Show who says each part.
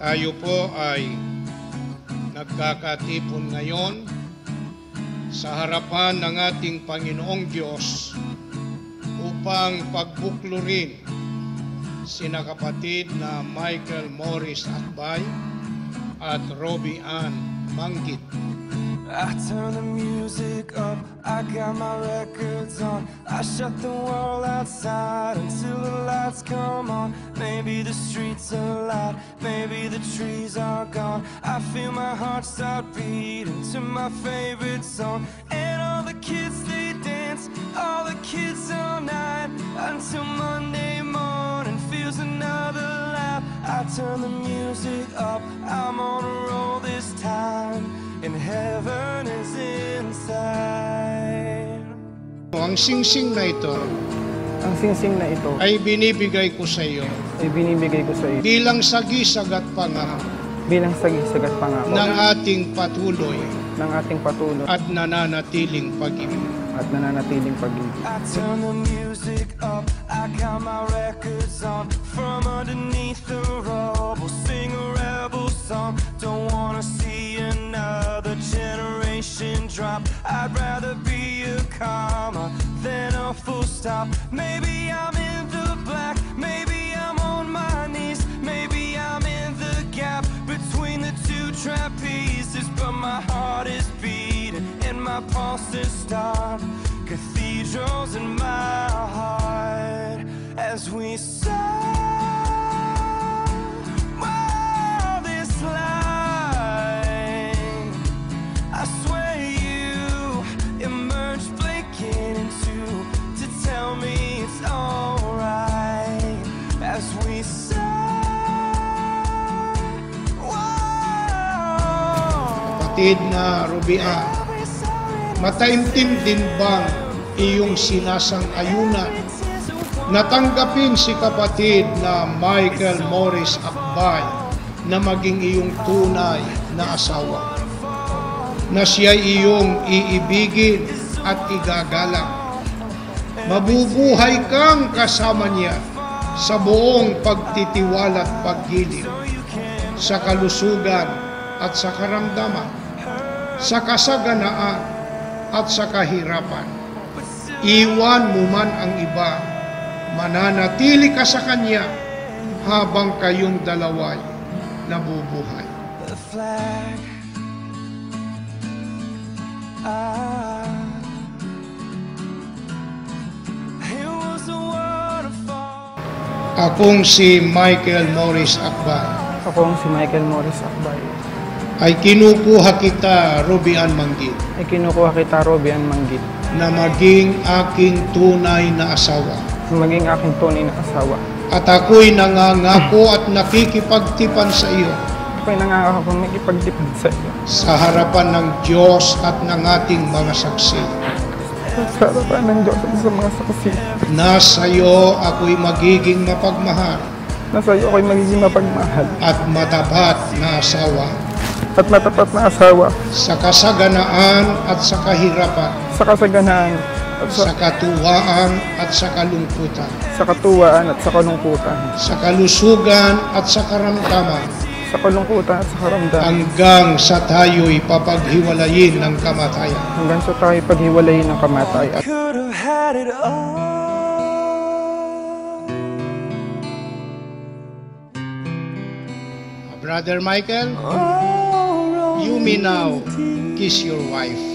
Speaker 1: Tayo po ay nagkakatipon ngayon sa harapan ng ating Panginoong Diyos upang pagbuklurin sina kapatid na Michael Morris Akbay at Robbie Ann Manggit.
Speaker 2: I turn the music up, I got my records on. I shut the world outside until the lights come on. Maybe the streets are loud, maybe the trees are gone. I feel my heart start beating to my favorite song. And all the kids, they dance, all the kids all night, until Monday morning feels another lap. I turn the music up, I'm on a roll this time, and heaven is inside.
Speaker 1: Ang singsing na ito
Speaker 2: Ang
Speaker 1: ay binibigay ko sa iyo bilang sagisag at pangako ng ating patuloy at nananatiling pag-ibig.
Speaker 2: I turn the music up, I got my records on. From underneath the rubble, sing a rebel song. Don't wanna see another generation drop. I'd rather be a comma than a full stop. Maybe I'm in the black, maybe I'm on my knees, maybe I'm in the gap between the two trapezes, but my heart is beating and my pulses start. Cathedrals in my heart as we saw this line. I swear you emerged blinking into to tell me it's alright as we saw.
Speaker 1: Kapatid na Robbie Ann, mataimtim din bang iyong sinasang-ayunan na tanggapin si kapatid na Michael Morris Akbay na maging iyong tunay na asawa, na siya iyong iibigin at igagalang? Mabubuhay kang kasama niya sa buong pagtitiwala at paggiling, sa kalusugan at sa karamdaman, sa kasaganaan at sa kahirapan. Iwan mo man ang iba, mananatili ka sa Kanya habang kayong dalaway nabubuhay.
Speaker 2: The flag, it was a waterfall.
Speaker 1: Akong si Michael Morris Akbay, ay kinukuha kita, Robbie Ann Manggit, na maging aking tunay na asawa. At ako'y nangangako at nakikipagtipan sa iyo sa harapan ng Diyos at ng ating mga saksi. Na sa iyo ako'y magiging mapagmahal at matapat na asawa, sa kasaganaan at sa kahirapan, sa katuwaan at sa kalungkutan, sa kalusugan at sa karamdaman, hanggang sa tayo'y papaghiwalayin ng kamatayan.
Speaker 2: Could have had it all.
Speaker 1: Brother Michael, you may now kiss your wife.